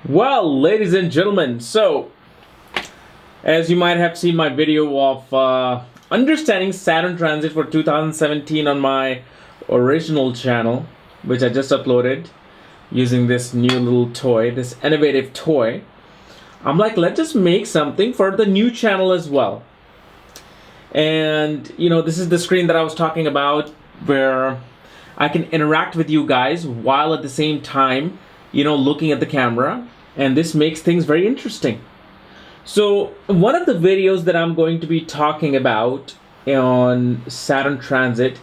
Well, ladies and gentlemen, so as you might have seen my video of understanding Saturn transit for 2017 on my original channel, which I just uploaded using this new little toy, this innovative toy. I'm like, let's just make something for the new channel as well. And this is the screen that I was talking about, where I can interact with you guys while at the same time looking at the camera, and this makes things very interesting. So one of the videos that I'm going to be talking about on Saturn transit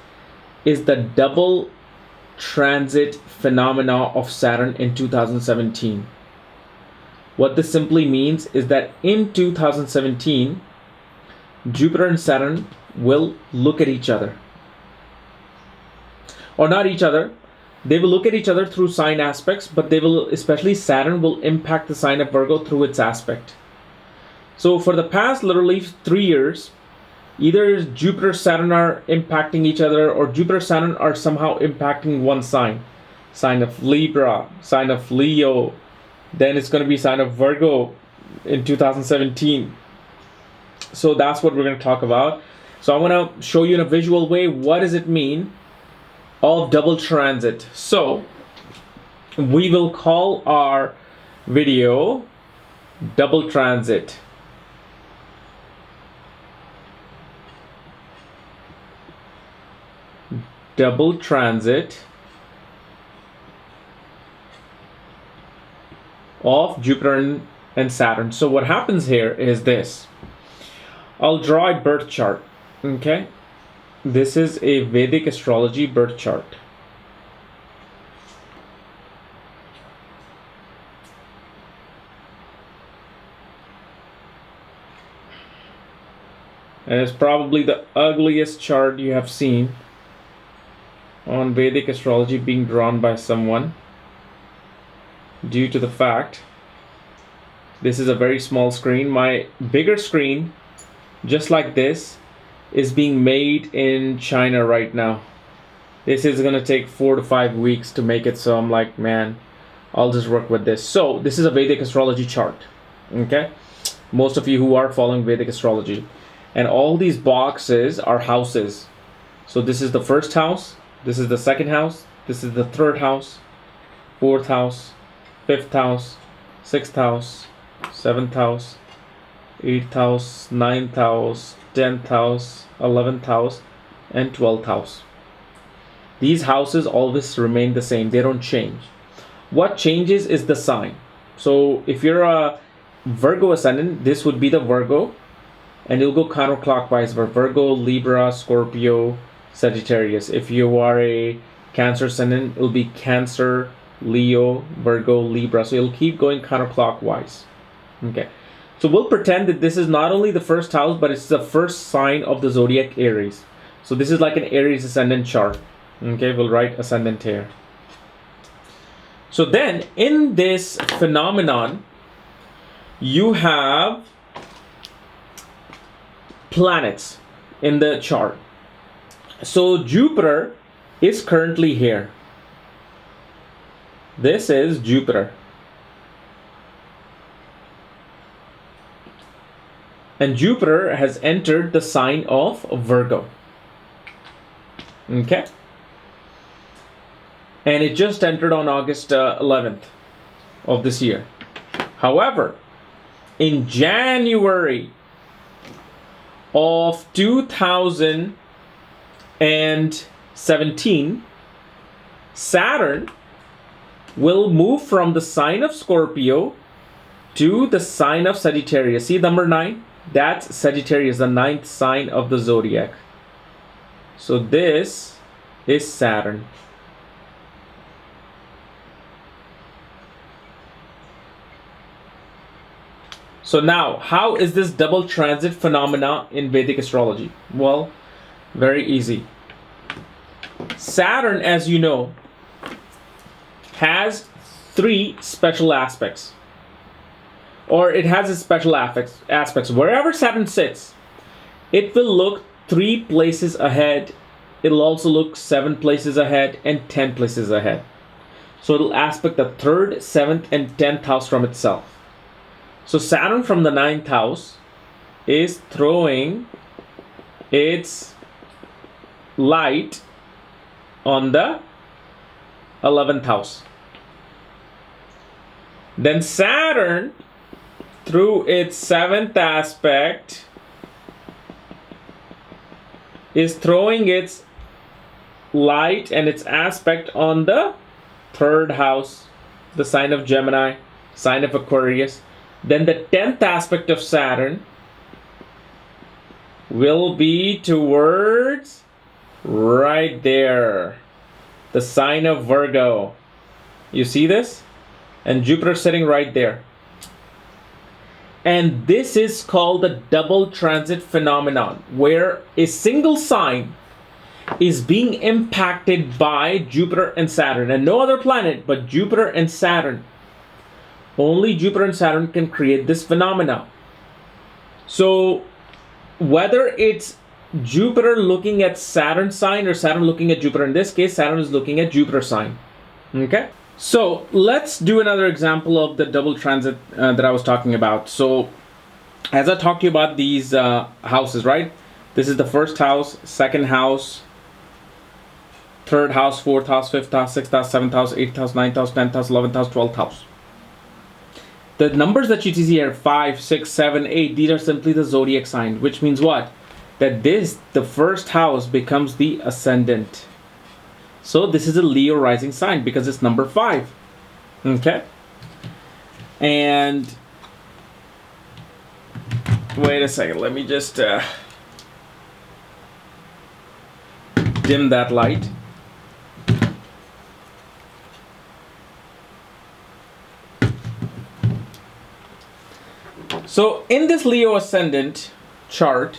is the double transit phenomena of Saturn in 2017. What this simply means is that in 2017, Jupiter and Saturn will look at each other. Or not each other. They will look at each other through sign aspects, but especially Saturn will impact the sign of Virgo through its aspect. So for the past literally 3 years, either Jupiter and Saturn are impacting each other, or Jupiter and Saturn are somehow impacting one sign. Sign of Libra, sign of Leo, then it's going to be sign of Virgo in 2017. So that's what we're going to talk about. So I want to show you in a visual way, what does it mean of double transit. So we will call our video double transit. Double transit of Jupiter and Saturn. So what happens here is this. I'll draw a birth chart. Okay. This is a Vedic astrology birth chart. And it's probably the ugliest chart you have seen on Vedic astrology being drawn by someone, due to the fact this is a very small screen. My bigger screen, just like this, is being made in China right now. This is going to take 4 to 5 weeks to make it, so I'm like, man, I'll just work with this. So this is a Vedic astrology chart. Okay, most of you who are following Vedic astrology, and all these boxes are houses. So this is the first house, this is the second house, this is the third house, fourth house, fifth house, sixth house, seventh house, eighth house, ninth house, 10th house, 11th house, and 12th house. These houses always remain the same. They don't change. What changes is the sign. So if you're a Virgo ascendant, this would be the Virgo, and it'll go counterclockwise for Virgo, Libra, Scorpio, Sagittarius. If you are a Cancer ascendant, it'll be Cancer, Leo, Virgo, Libra. So it'll keep going counterclockwise. Okay. So we'll pretend that this is not only the first house, but it's the first sign of the zodiac Aries. So this is like an Aries ascendant chart. Okay, we'll write ascendant here. So then in this phenomenon, you have planets in the chart. So Jupiter is currently here. This is Jupiter. And Jupiter has entered the sign of Virgo. Okay. And it just entered on August 11th of this year. However, in January of 2017, Saturn will move from the sign of Scorpio to the sign of Sagittarius. See number 9? That's Sagittarius, the 9th sign of the zodiac. So this is Saturn. So now, how is this double transit phenomena in Vedic astrology? Well, very easy. Saturn, as you know, has 3 special aspects. Or it has its special aspects. Wherever Saturn sits, it will look 3 places ahead. It'll also look 7 places ahead and 10 places ahead. So it'll aspect the 3rd, 7th, and 10th house from itself. So Saturn from the 9th house is throwing its light on the 11th house. Then Saturn, through its 7th aspect, is throwing its light and its aspect on the 3rd house, the sign of Gemini, sign of Aquarius. Then the 10th aspect of Saturn will be towards right there, the sign of Virgo. You see this? And Jupiter sitting right there. And this is called the double transit phenomenon, where a single sign is being impacted by Jupiter and Saturn, and no other planet but Jupiter and Saturn. Only Jupiter and Saturn can create this phenomenon. So whether it's Jupiter looking at Saturn sign or Saturn looking at Jupiter, in this case Saturn is looking at Jupiter sign. Okay, so let's do another example of the double transit that I was talking about. So as I talked to you about these houses, right? This is the 1st house, 2nd house, 3rd house, 4th house, 5th house, 6th house, 7th house, 8th house, 9th house, 10th house, 11th house, 12th house. The numbers that you see here, 5, 6, 7, 8, these are simply the zodiac sign, which means what? That this, the 1st house, becomes the ascendant. So this is a Leo rising sign because it's number 5. Okay? And wait a second, let me just dim that light. So in this Leo ascendant chart,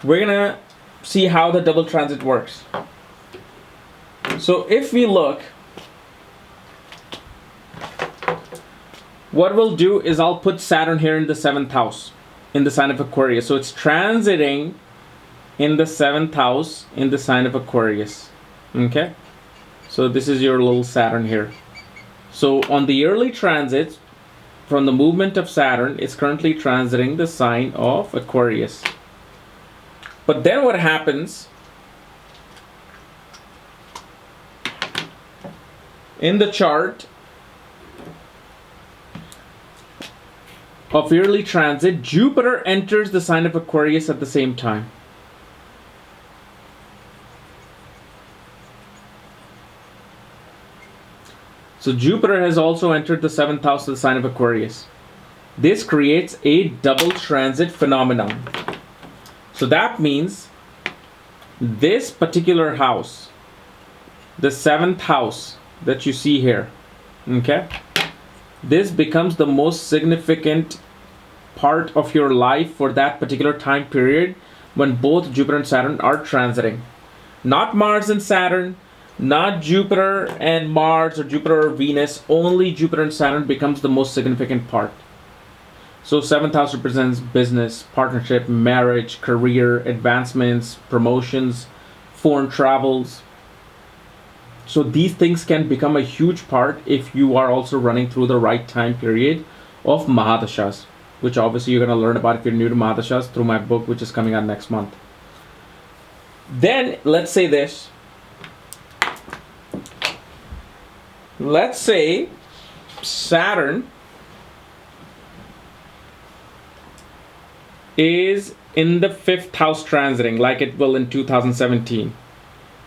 we're gonna see how the double transit works. So if we look, what we'll do is I'll put Saturn here in the 7th house, in the sign of Aquarius. So it's transiting in the 7th house in the sign of Aquarius. Okay? So this is your little Saturn here. So on the early transits, from the movement of Saturn, it's currently transiting the sign of Aquarius. But then what happens in the chart of yearly transit, Jupiter enters the sign of Aquarius at the same time. So Jupiter has also entered the 7th house of the sign of Aquarius. This creates a double transit phenomenon. So that means this particular house, the 7th house that you see here, okay, this becomes the most significant part of your life for that particular time period when both Jupiter and Saturn are transiting. Not Mars and Saturn, not Jupiter and Mars or Jupiter or Venus, only Jupiter and Saturn becomes the most significant part. So 7th house represents business, partnership, marriage, career, advancements, promotions, foreign travels. So these things can become a huge part if you are also running through the right time period of Mahadashas, which obviously you're going to learn about if you're new to Mahadashas through my book, which is coming out next month. Then let's say this. Let's say Saturn is in the 5th house transiting, like it will in 2017,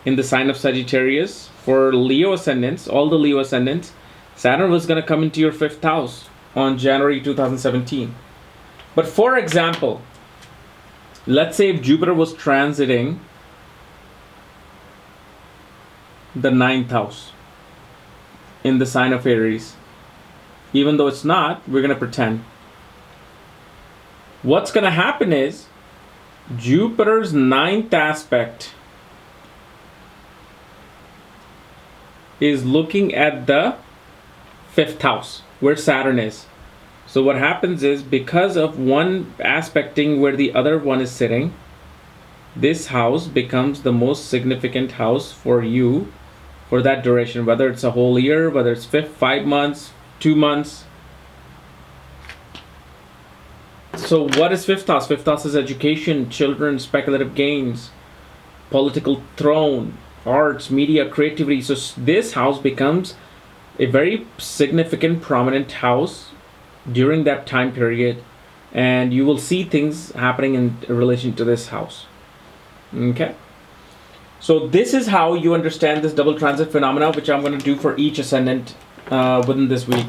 in the sign of Sagittarius. For Leo ascendants, all the Leo ascendants, Saturn was going to come into your 5th house on January 2017. But for example, let's say if Jupiter was transiting the 9th house in the sign of Aries, even though it's not, we're going to pretend. What's going to happen is Jupiter's 9th aspect is looking at the 5th house where Saturn is. So what happens is, because of one aspecting where the other one is sitting, this house becomes the most significant house for you for that duration, whether it's a whole year, whether it's 5 months, 2 months. So what is fifth house? Fifth house is education, children, speculative gains, political throne, arts, media, creativity. So this house becomes a very significant, prominent house during that time period, and you will see things happening in relation to this house. Okay. So this is how you understand this double transit phenomena, which I'm going to do for each ascendant within this week.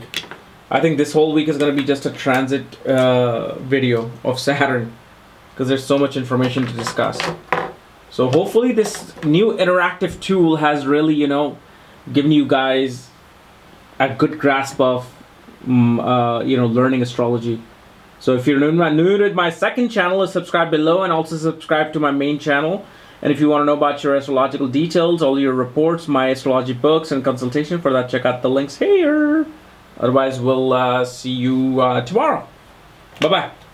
I think this whole week is going to be just a transit video of Saturn, because there's so much information to discuss. So hopefully this new interactive tool has really, given you guys a good grasp of, learning astrology. So if you're new to my second channel, subscribe below, and also subscribe to my main channel. And if you want to know about your astrological details, all your reports, my astrology books, and consultation, for that, check out the links here. Otherwise, we'll see you tomorrow. Bye-bye.